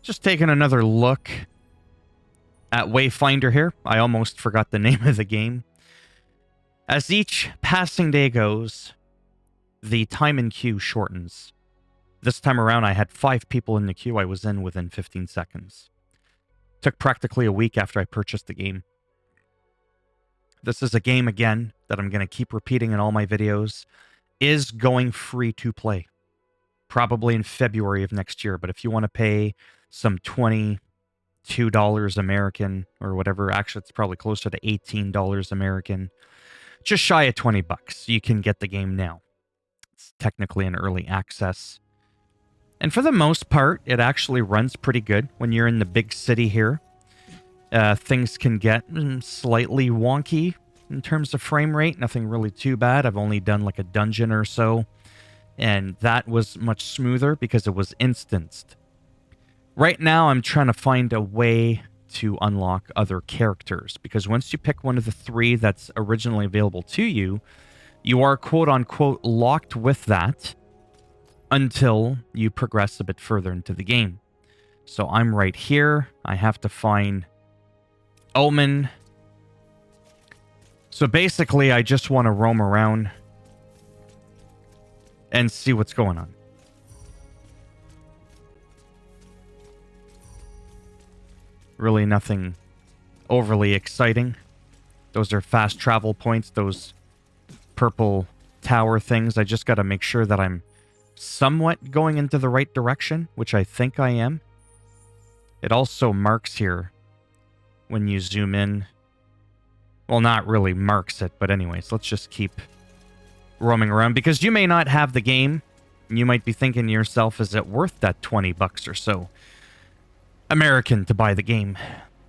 Just taking another look at Wayfinder here. I almost forgot the name of the game. As each passing day goes, the time in queue shortens. This time around, I had 5 people in the queue I was in within 15 seconds. Took practically a week after I purchased the game. This is a game, again, that I'm going to keep repeating in all my videos, is going free to play. Probably in February of next year, but if you want to pay some $22 American or whatever, actually it's probably closer to $18 American, just shy of 20 bucks, you can get the game now. It's technically an early access. And for the most part, it actually runs pretty good when you're in the big city here. Things can get slightly wonky in terms of frame rate. Nothing really too bad. I've only done like a dungeon or so, and that was much smoother because it was instanced. Right now, I'm trying to find a way to unlock other characters, because once you pick one of the 3 that's originally available to you, you are quote-unquote locked with that until you progress a bit further into the game. So I'm right here. I have to find Omen. So basically, I just want to roam around and see what's going on. Really nothing overly exciting. Those are fast travel points, those purple tower things. I just got to make sure that I'm somewhat going into the right direction, which I think I am. It also marks here when you zoom in. Well, not really marks it, but anyways, let's just keep roaming around, because you may not have the game. You might be thinking to yourself, is it worth that 20 bucks or so American to buy the game?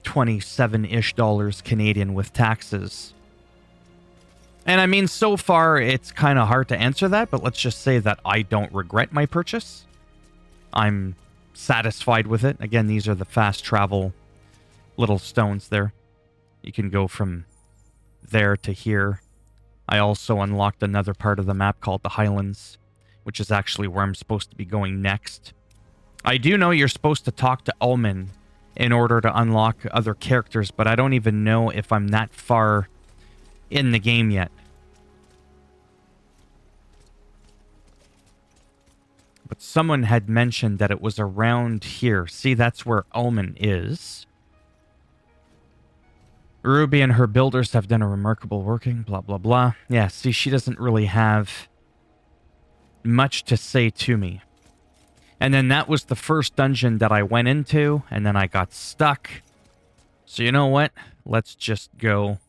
27-ish dollars Canadian with taxes. And I mean, so far, it's kind of hard to answer that, but let's just say that I don't regret my purchase. I'm satisfied with it. Again, these are the fast travel little stones there. You can go from there to here. I also unlocked another part of the map called the Highlands, which is actually where I'm supposed to be going next. I do know you're supposed to talk to Omen in order to unlock other characters, but I don't even know if I'm that far in the game yet. But someone had mentioned that it was around here. See, that's where Omen is. Ruby and her builders have done a remarkable working, blah, blah, blah. Yeah, see, she doesn't really have much to say to me. And then that was the first dungeon that I went into, and then I got stuck. So you know what? Let's just go.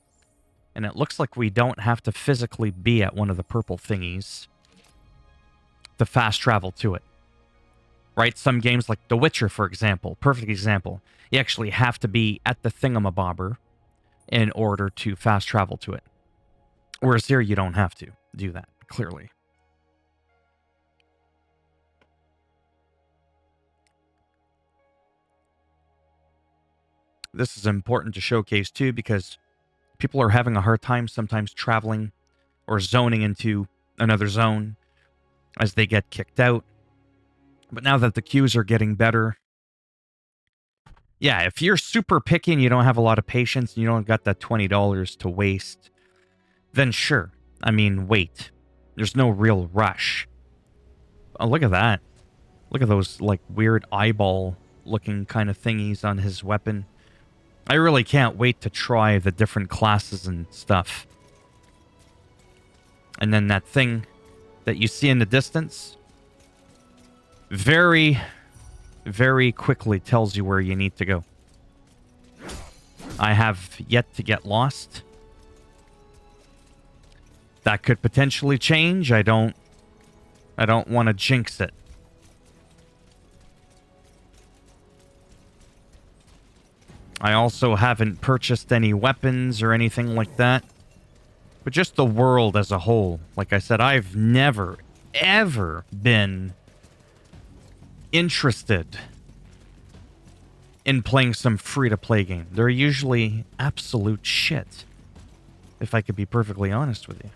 And it looks like we don't have to physically be at one of the purple thingies to fast travel to it. Right? Some games like The Witcher, for example, perfect example. You actually have to be at the thingamabobber in order to fast travel to it. Whereas here, you don't have to do that, clearly. This is important to showcase, too, because people are having a hard time sometimes traveling or zoning into another zone as they get kicked out. But now that the queues are getting better, yeah, if you're super picky and you don't have a lot of patience and you don't got that $20 to waste, then sure. I mean, wait. There's no real rush. Oh, look at that. Look at those, like, weird eyeball-looking kind of thingies on his weapon. I really can't wait to try the different classes and stuff. And then that thing that you see in the distance very, very quickly tells you where you need to go. I have yet to get lost. That could potentially change. I don't want to jinx it. I also haven't purchased any weapons or anything like that. But just the world as a whole. Like I said, I've never, ever been interested in playing some free-to-play game. They're usually absolute shit, if I could be perfectly honest with you.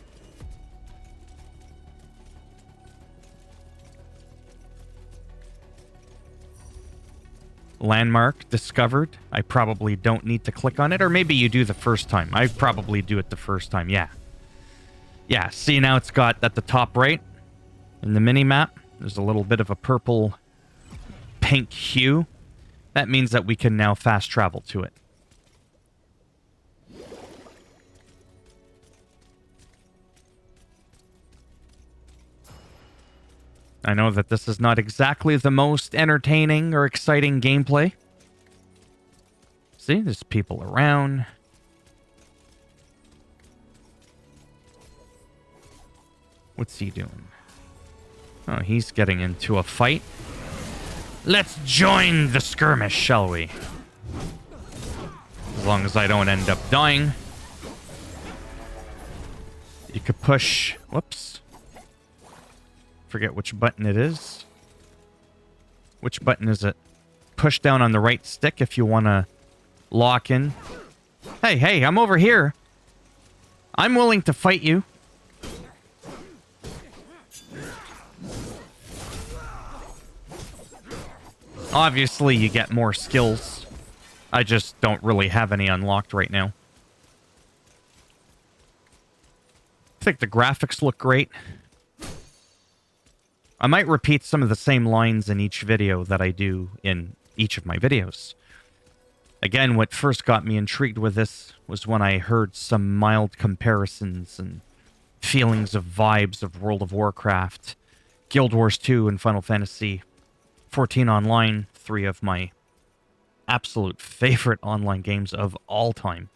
Landmark discovered. I probably don't need to click on it, or maybe you do the first time. I probably do it the first time, yeah. Yeah, see now it's got at the top right in the mini-map, there's a little bit of a purple pink hue. That means that we can now fast travel to it. I know that this is not exactly the most entertaining or exciting gameplay. See, there's people around. What's he doing? Oh, he's getting into a fight. Let's join the skirmish, shall we? As long as I don't end up dying. You could push... Whoops. Forget which button it is. Which button is it? Push down on the right stick if you want to lock in. Hey, hey, I'm over here. I'm willing to fight you. Obviously, you get more skills. I just don't really have any unlocked right now. I think the graphics look great. I might repeat some of the same lines in each video that I do in each of my videos. Again, what first got me intrigued with this was when I heard some mild comparisons and feelings of vibes of World of Warcraft, Guild Wars 2, and Final Fantasy 14 Online, 3 of my absolute favorite online games of all time.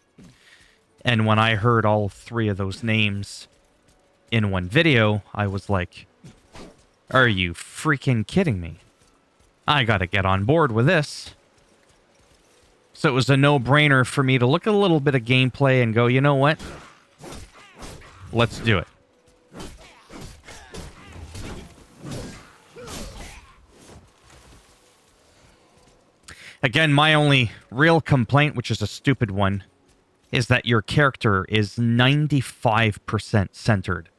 And when I heard all 3 of those names in one video, I was like, are you freaking kidding me? I gotta get on board with this. So it was a no-brainer for me to look at a little bit of gameplay and go, you know what? Let's do it. Again, my only real complaint, which is a stupid one, is that your character is 95% centered.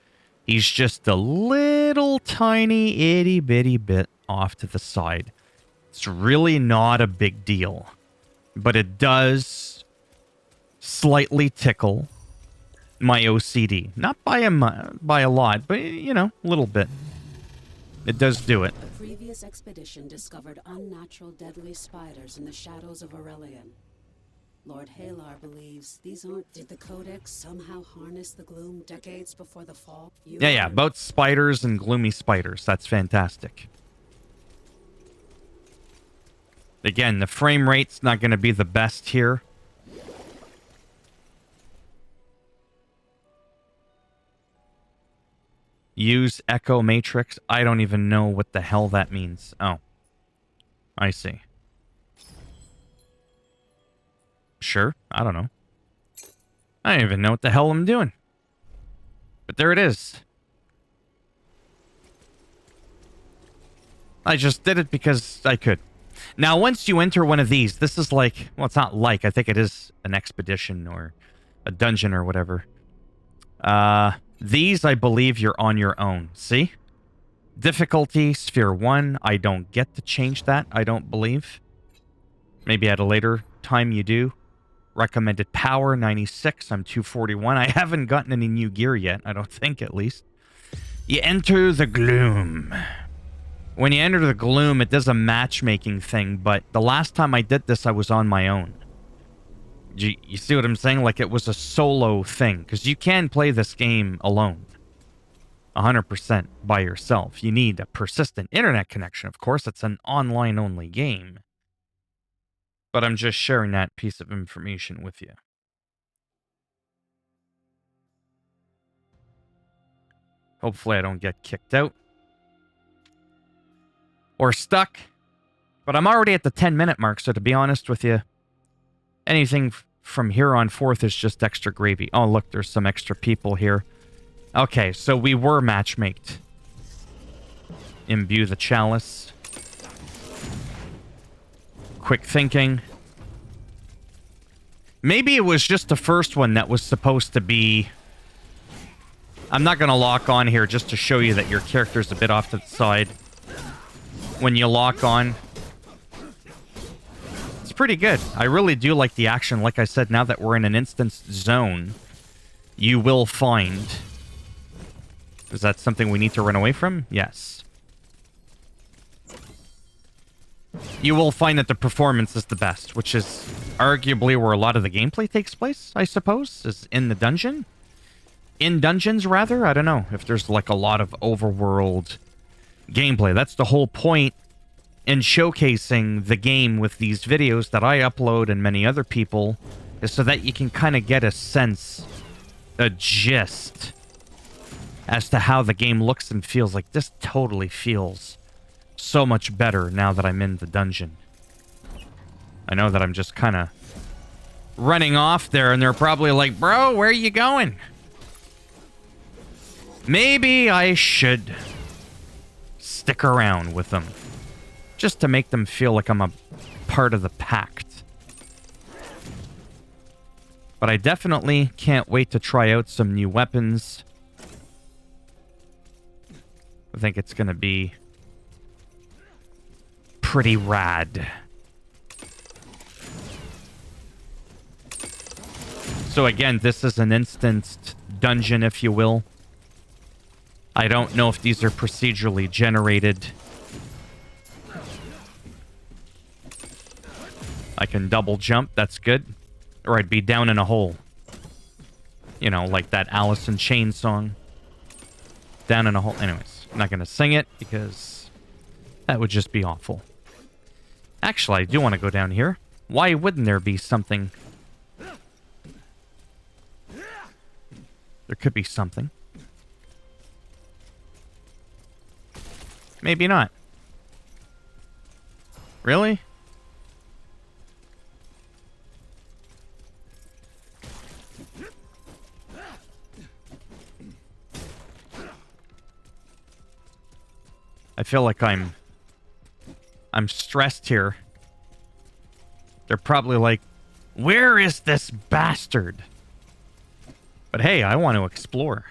He's just a little tiny itty-bitty bit off to the side. It's really not a big deal. But it does slightly tickle my OCD. Not by a lot, but, you know, a little bit. It does do it. The previous expedition discovered unnatural deadly spiders in the shadows of Aurelian. Lord Halar believes these aren't... Did the Codex somehow harness the gloom decades before the fall? Yeah, about spiders and gloomy spiders. That's fantastic. Again, the frame rate's not going to be the best here. Use Echo Matrix. I don't even know what the hell that means. Oh. I see. Sure. I don't know. I don't even know what the hell I'm doing. But there it is. I just did it because I could. Now, once you enter one of these, this is like... Well, it's not like. I think it is an expedition or a dungeon or whatever. These, I believe, you're on your own. See? Difficulty, Sphere 1. I don't get to change that, I don't believe. Maybe at a later time you do. Recommended power, 96. I'm 241. I haven't gotten any new gear yet. I don't think, at least. You enter the gloom. When you enter the gloom, it does a matchmaking thing, but the last time I did this, I was on my own. You see what I'm saying? Like, it was a solo thing. Because you can play this game alone. 100% by yourself. You need a persistent internet connection, of course. It's an online-only game. But I'm just sharing that piece of information with you. Hopefully I don't get kicked out. Or stuck. But I'm already at the 10-minute mark, so to be honest with you, anything from here on forth is just extra gravy. Oh, look, there's some extra people here. Okay, so we were matchmaked. Imbue the chalice. Quick thinking. Maybe it was just the first one that was supposed to be... I'm not going to lock on here just to show you that your character's a bit off to the side. When you lock on, pretty good. I really do like the action. Like I said, now that we're in an instance zone, you will find... Is that something we need to run away from? Yes. You will find that the performance is the best, which is arguably where a lot of the gameplay takes place, I suppose, is in the dungeon. In dungeons, rather? I don't know if there's like a lot of overworld gameplay. That's the whole point in showcasing the game with these videos that I upload and many other people, is so that you can kind of get a sense, a gist, as to how the game looks and feels. Like, this totally feels so much better now that I'm in the dungeon. I know that I'm just kind of running off there, and they're probably like, bro, where are you going? Maybe I should stick around with them, just to make them feel like I'm a part of the pact. But I definitely can't wait to try out some new weapons. I think it's going to be pretty rad. So again, this is an instanced dungeon, if you will. I don't know if these are procedurally generated. I can double jump, that's good. Or I'd be down in a hole. You know, like that Alice in Chains song. Down in a hole. Anyways, I'm not going to sing it because that would just be awful. Actually, I do want to go down here. Why wouldn't there be something? There could be something. Maybe not. Really? I feel like I'm stressed here. They're probably like, where is this bastard? But hey, I want to explore.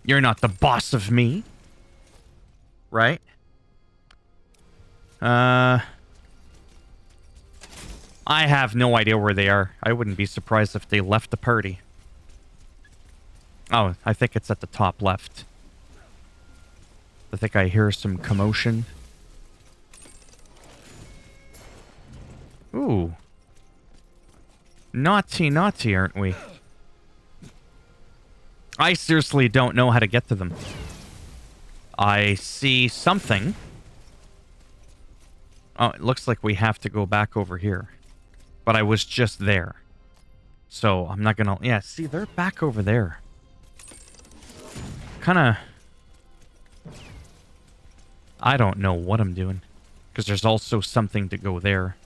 You're not the boss of me. Right? I have no idea where they are. I wouldn't be surprised if they left the party. Oh, I think it's at the top left. I think I hear some commotion. Ooh. Naughty, naughty, aren't we? I seriously don't know how to get to them. I see something. Oh, it looks like we have to go back over here. But I was just there. So I'm not gonna... Yeah, see, they're back over there. Kinda... I don't know what I'm doing. Because there's also something to go there.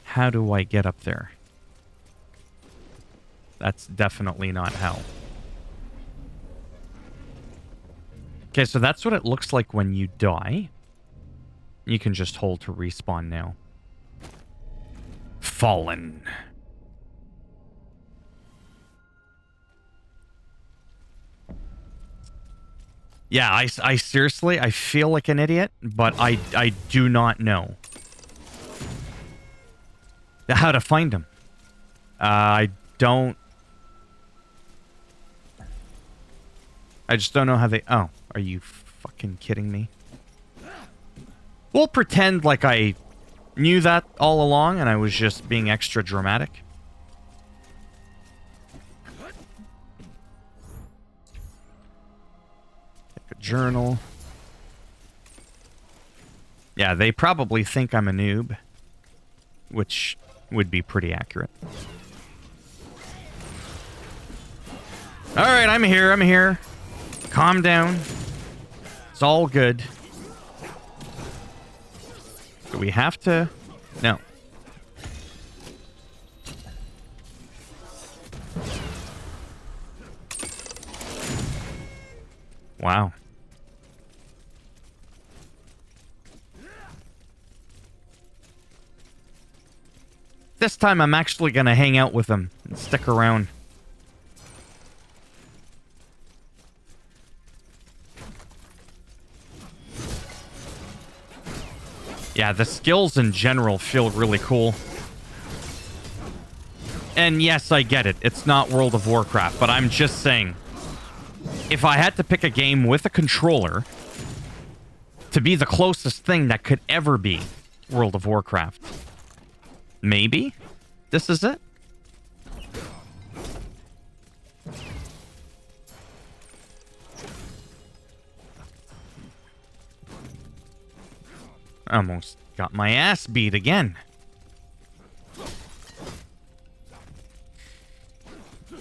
How do I get up there? That's definitely not how. Okay, so that's what it looks like when you die. You can just hold to respawn now. Fallen. Yeah, I seriously, I feel like an idiot, but I do not know how to find him. I just don't know how they... Oh, are you fucking kidding me? We'll pretend like I knew that all along and I was just being extra dramatic. Take a journal. Yeah, they probably think I'm a noob, which would be pretty accurate. Alright, I'm here. Calm down. It's all good. Do we have to? No. Wow. This time I'm actually going to hang out with them and stick around. Yeah, the skills in general feel really cool. And yes, I get it. It's not World of Warcraft, but I'm just saying, if I had to pick a game with a controller to be the closest thing that could ever be World of Warcraft, maybe this is it. Almost got my ass beat again.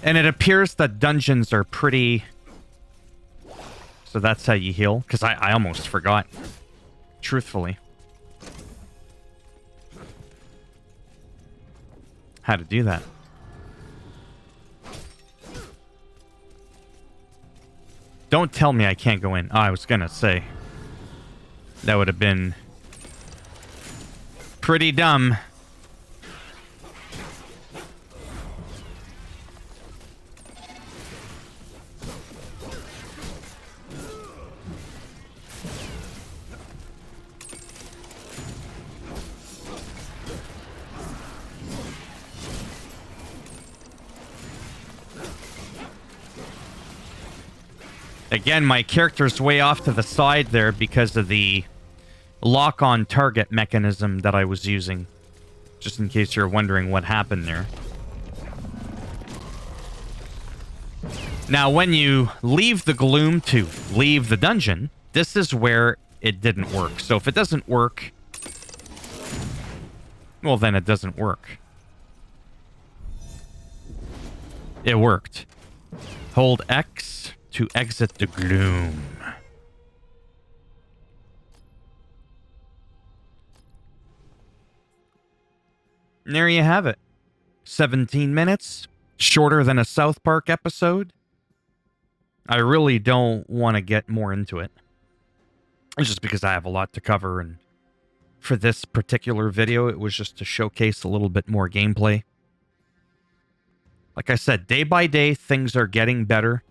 And it appears that dungeons are pretty... So that's how you heal. Because I almost forgot. Truthfully. How to do that. Don't tell me I can't go in. Oh, I was gonna say. That would have been... pretty dumb. Again, my character's way off to the side there because of the lock-on target mechanism that I was using. Just in case you're wondering what happened there. Now, when you leave the gloom to leave the dungeon, this is where it didn't work. So if it doesn't work, well, then it doesn't work. It worked. Hold X to exit the gloom. And there you have it. 17 minutes. Shorter than a South Park episode. I really don't want to get more into it. It's just because I have a lot to cover, and for this particular video, it was just to showcase a little bit more gameplay. Like I said, day by day, things are getting better.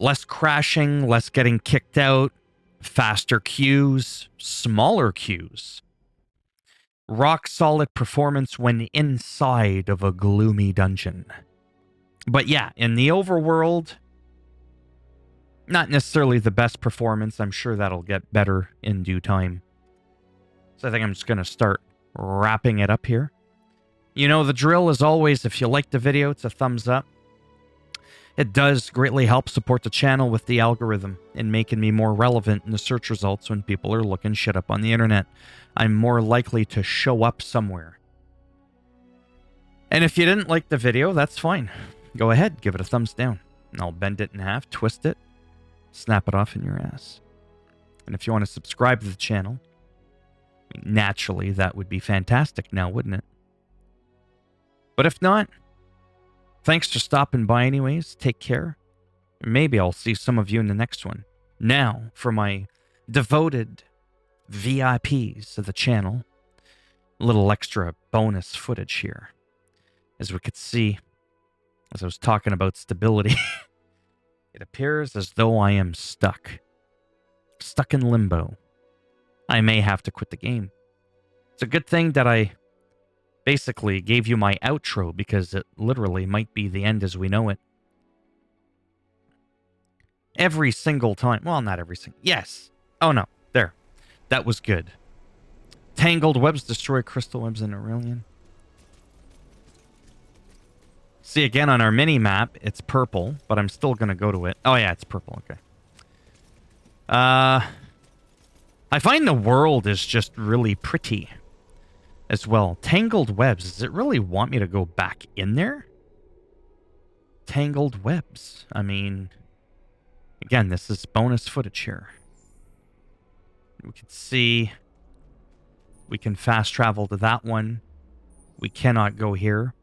Less crashing, less getting kicked out, faster queues, smaller queues. Rock solid performance when inside of a gloomy dungeon. But yeah, in the overworld, not necessarily the best performance. I'm sure that'll get better in due time. So I think I'm just going to start wrapping it up here. You know the drill. As always, if you liked the video, it's a thumbs up. It does greatly help support the channel with the algorithm in making me more relevant in the search results when people are looking shit up on the internet. I'm more likely to show up somewhere. And if you didn't like the video, that's fine. Go ahead, give it a thumbs down. And I'll bend it in half, twist it, snap it off in your ass. And if you want to subscribe to the channel, naturally, that would be fantastic now, wouldn't it? But if not, thanks for stopping by anyways. Take care. Maybe I'll see some of you in the next one. Now, for my devoted VIPs of the channel, a little extra bonus footage here. As we could see, as I was talking about stability, it appears as though I am stuck. Stuck in limbo. I may have to quit the game. It's a good thing that I basically gave you my outro, because it literally might be the end as we know it. Every single time. Well, not every single. Yes. Oh, no. There. That was good. Tangled webs destroy crystal webs in Aurelian. See, again, on our mini-map, it's purple, but I'm still going to go to it. Oh, yeah, it's purple. Okay. I find the world is just really pretty as well. Tangled webs. Does it really want me to go back in there? Tangled webs. I mean, again, this is bonus footage here. We can see we can fast travel to that one. We cannot go here.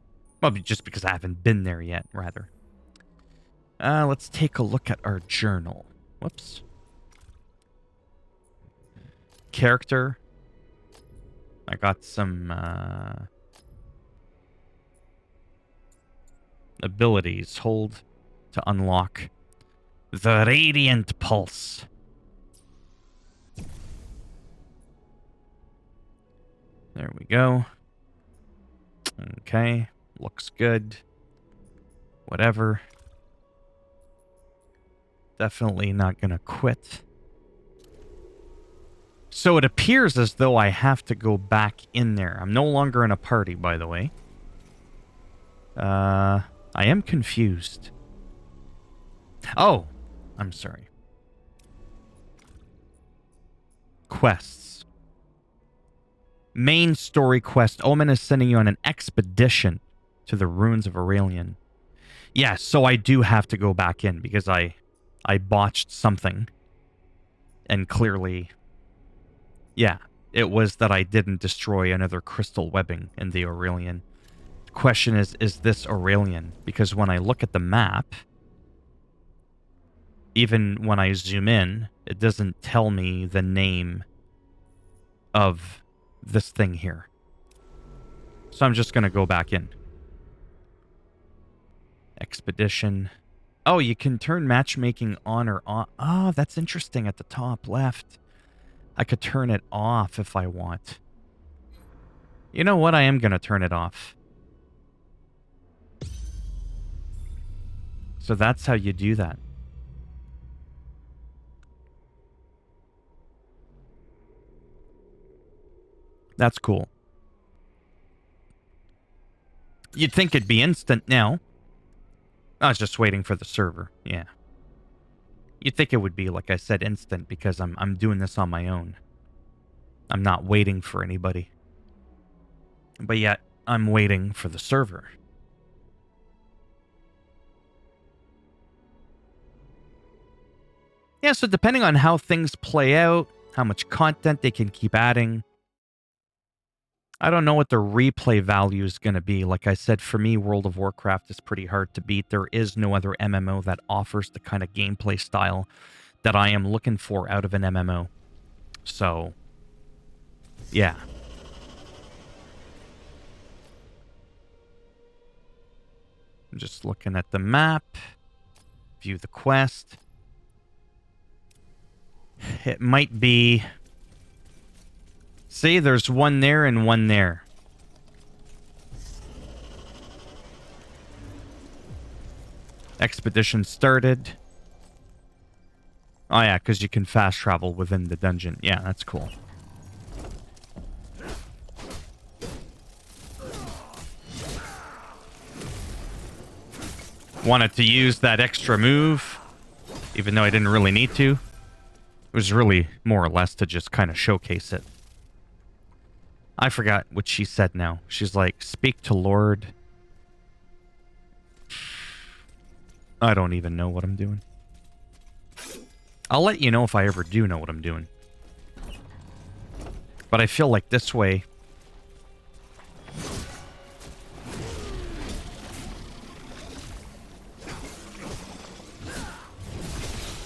Well, just because I haven't been there yet, rather. Let's take a look at our journal. Whoops. Character. I got some abilities. Hold to unlock the Radiant Pulse. There we go. Okay. Looks good. Whatever. Definitely not gonna quit. So it appears as though I have to go back in there. I'm no longer in a party, by the way. I am confused. Oh, I'm sorry. Quests. Main story quest. Omen is sending you on an expedition to the ruins of Aurelian. Yeah, so I do have to go back in because I botched something. And clearly, yeah, it was that I didn't destroy another crystal webbing in the Aurelian. The question is this Aurelian? Because when I look at the map, even when I zoom in, it doesn't tell me the name of this thing here. So I'm just going to go back in. Expedition. Oh, you can turn matchmaking on or off. Oh, that's interesting at the top left. I could turn it off if I want. You know what? I am going to turn it off. So that's how you do that. That's cool. You'd think it'd be instant now. I was just waiting for the server. Yeah. You'd think it would be, like I said, instant because I'm doing this on my own. I'm not waiting for anybody. But yet, I'm waiting for the server. Yeah, so depending on how things play out, how much content they can keep adding, I don't know what the replay value is going to be. Like I said, for me, World of Warcraft is pretty hard to beat. There is no other MMO that offers the kind of gameplay style that I am looking for out of an MMO. So, yeah. I'm just looking at the map. View the quest. It might be... See, there's one there and one there. Expedition started. Oh yeah, because you can fast travel within the dungeon. Yeah, that's cool. Wanted to use that extra move, even though I didn't really need to. It was really more or less to just kind of showcase it. I forgot what she said now. She's like, speak to Lord. I don't even know what I'm doing. I'll let you know if I ever do know what I'm doing. But I feel like this way...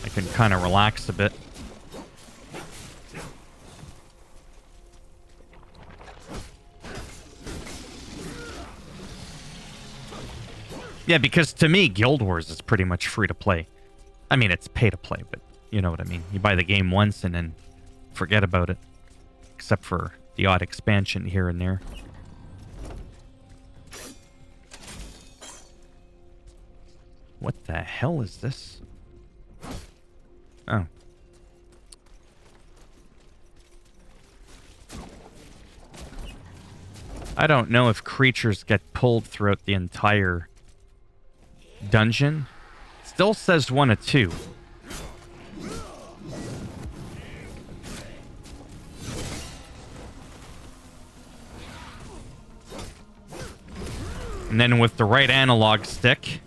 I can kind of relax a bit. Yeah, because to me, Guild Wars is pretty much free to play. I mean, it's pay to play, but you know what I mean. You buy the game once and then forget about it. Except for the odd expansion here and there. What the hell is this? Oh. I don't know if creatures get pulled throughout the entire dungeon. Still says 1 of 2. And then with the right analog stick,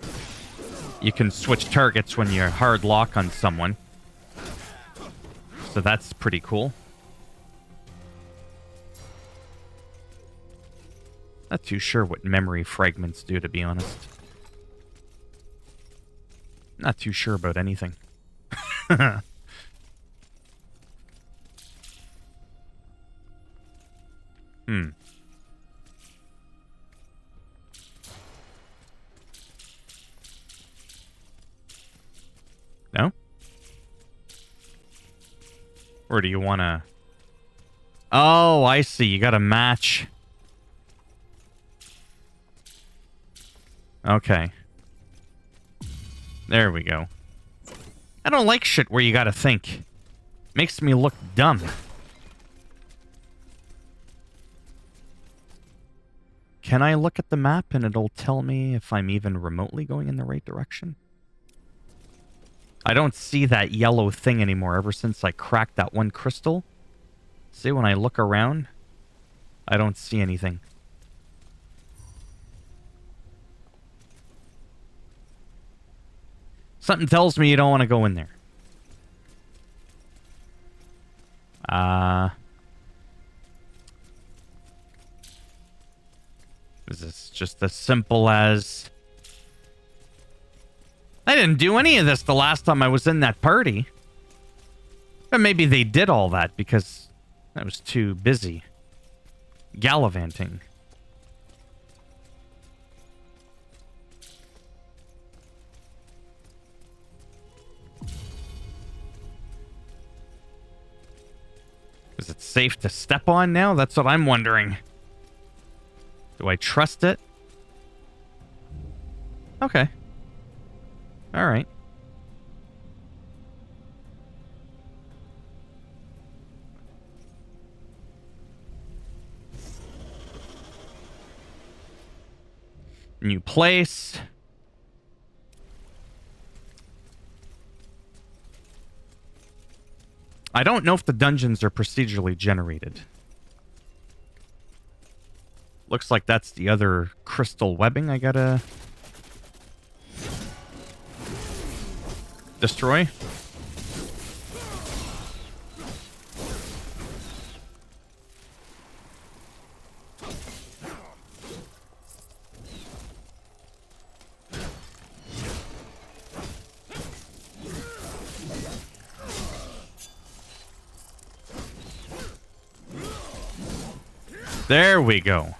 you can switch targets when you hard lock on someone. So that's pretty cool. Not too sure what memory fragments do, to be honest. Not too sure about anything. No? Or do you want to Oh, I see. You got to match. Okay. There we go. I don't like shit where you got to think. Makes me look dumb. Can I look at the map and it'll tell me if I'm even remotely going in the right direction? I don't see that yellow thing anymore ever since I cracked that one crystal. See, when I look around, I don't see anything. Something tells me you don't want to go in there. Is this just as simple as... I didn't do any of this the last time I was in that party. But maybe they did all that because I was too busy gallivanting. Is it safe to step on now? That's what I'm wondering. Do I trust it? Okay. All right. New place. I don't know if the dungeons are procedurally generated. Looks like that's the other crystal webbing I gotta destroy. There we go.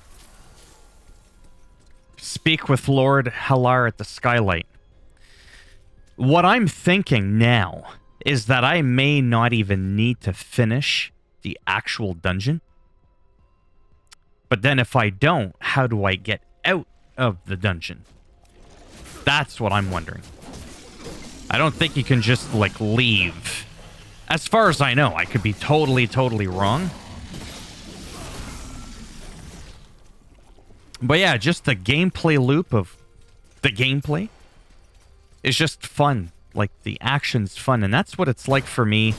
Speak with Lord Halar at the skylight. What I'm thinking now is that I may not even need to finish the actual dungeon. But then if I don't, how do I get out of the dungeon? That's what I'm wondering. I don't think you can just, like, leave. As far as I know, I could be totally wrong. But yeah, just the gameplay loop of the gameplay is just fun. Like, the action's fun. And that's what it's like for me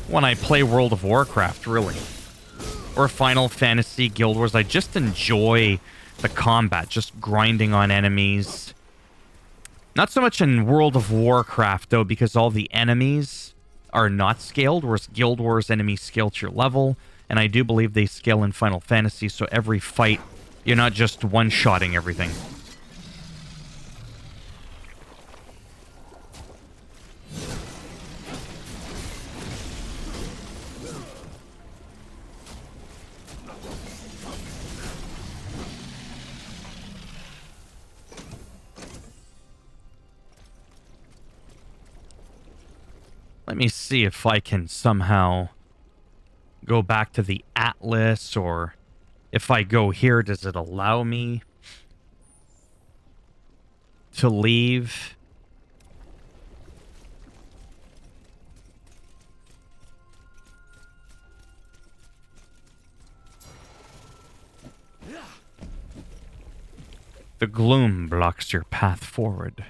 when I play World of Warcraft, really. Or Final Fantasy, Guild Wars. I just enjoy the combat, just grinding on enemies. Not so much in World of Warcraft, though, because all the enemies are not scaled, whereas Guild Wars enemies scale to your level. And I do believe they scale in Final Fantasy, so every fight, you're not just one-shotting everything. Let me see if I can somehow go back to the Atlas, or if I go here, does it allow me to leave? The gloom blocks your path forward.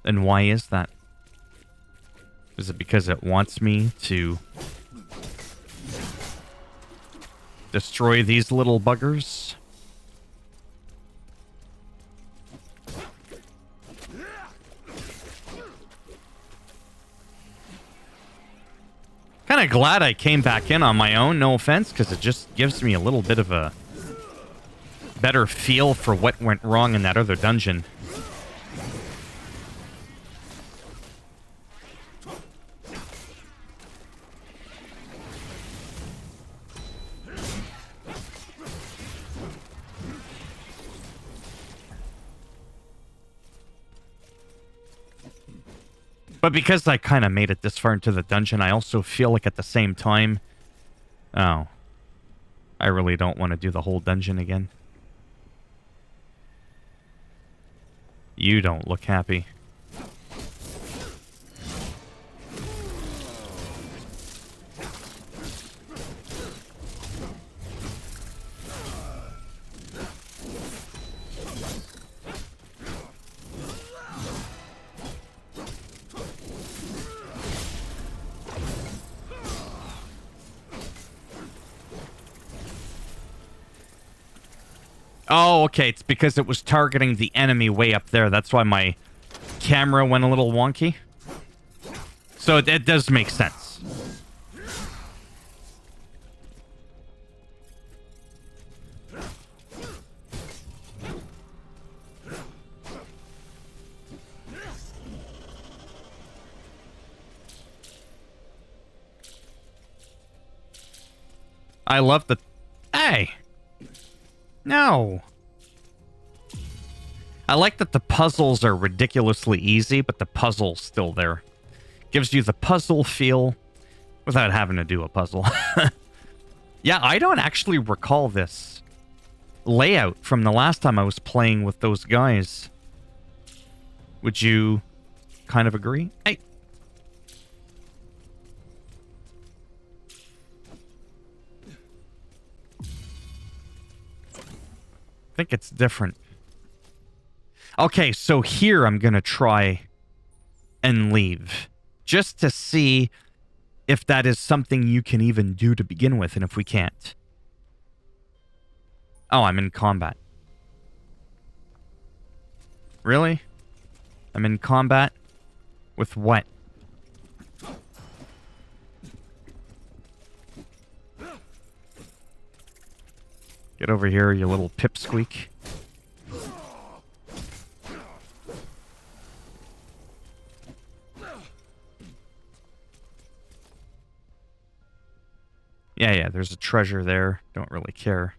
And why is that? Is it because it wants me to destroy these little buggers? Kind of glad I came back in on my own, no offense, because it just gives me a little bit of a better feel for what went wrong in that other dungeon. But because I kind of made it this far into the dungeon, I also feel like at the same time, Oh. I really don't want to do the whole dungeon again. You don't look happy. Oh, okay. It's because it was targeting the enemy way up there. That's why my camera went a little wonky. So it does make sense. I love the... Hey! No! I like that the puzzles are ridiculously easy, but the puzzle's still there. Gives you the puzzle feel without having to do a puzzle. Yeah, I don't actually recall this layout from the last time I was playing with those guys. Would you kind of agree? Hey! I think it's different. Okay, so here I'm gonna try and leave. Just to see if that is something you can even do to begin with, and if we can't. Oh, I'm in combat. Really? I'm in combat? With what? Get over here, you little pipsqueak. Yeah, there's a treasure there. Don't really care.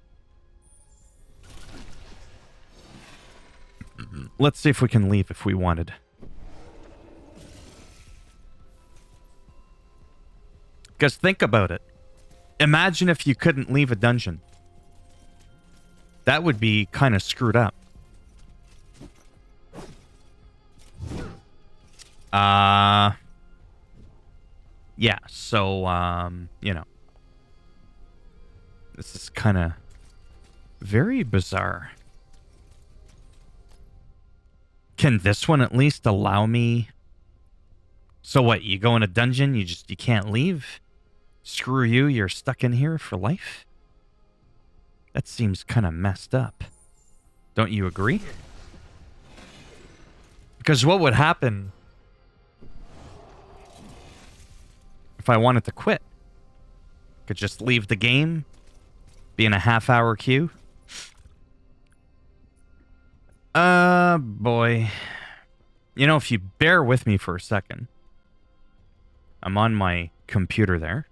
Let's see if we can leave if we wanted. Because think about it. Imagine if you couldn't leave a dungeon. That would be kind of screwed up. Yeah, so, you know. This is kind of very bizarre. Can this one at least allow me... So what, you go in a dungeon, you can't leave? Screw you, you're stuck in here for life? That seems kind of messed up. Don't you agree? Because what would happen if I wanted to quit? Could just leave the game, be in a half-hour queue. Boy. You know, if you bear with me for a second, I'm on my computer there.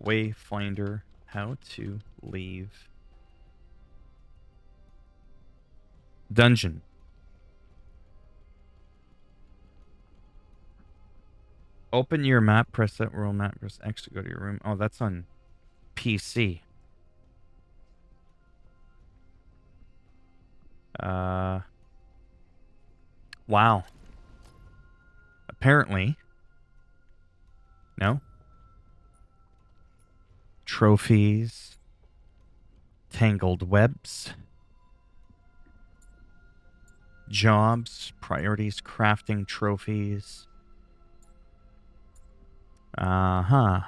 Wayfinder, how to leave dungeon. Open your map, press that world map, press X to go to your room. Oh, that's on PC. Wow. Apparently. No. Trophies. Tangled webs. Jobs. Priorities. Crafting trophies. Uh-huh.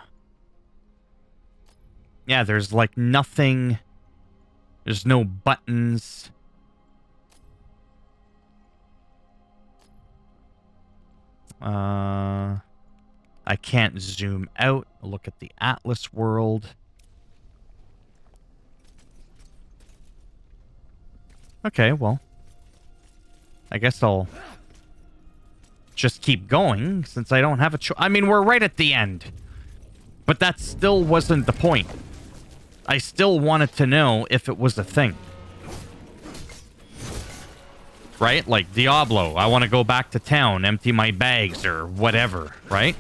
Yeah, there's like nothing. There's no buttons. I can't zoom out. Look at the Atlas world. Okay, well. I guess I'll just keep going since I don't have a choice. I mean, we're right at the end. But that still wasn't the point. I still wanted to know if it was a thing. Right? Like Diablo. I want to go back to town, empty my bags or whatever, right?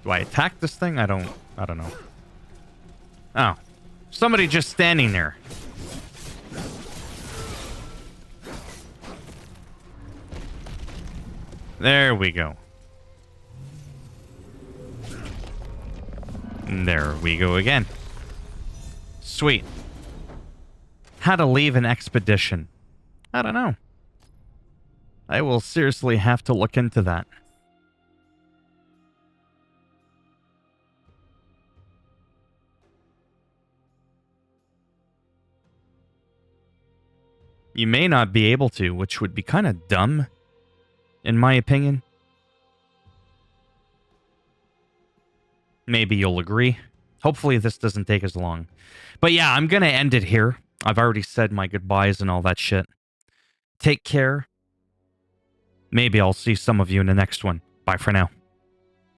Do I attack this thing? I don't know. Oh. Somebody just standing there. There we go. And there we go again. Sweet. How to leave an expedition. I don't know. I will seriously have to look into that. You may not be able to, which would be kind of dumb, in my opinion. Maybe you'll agree. Hopefully this doesn't take as long. But yeah, I'm going to end it here. I've already said my goodbyes and all that shit. Take care. Maybe I'll see some of you in the next one. Bye for now.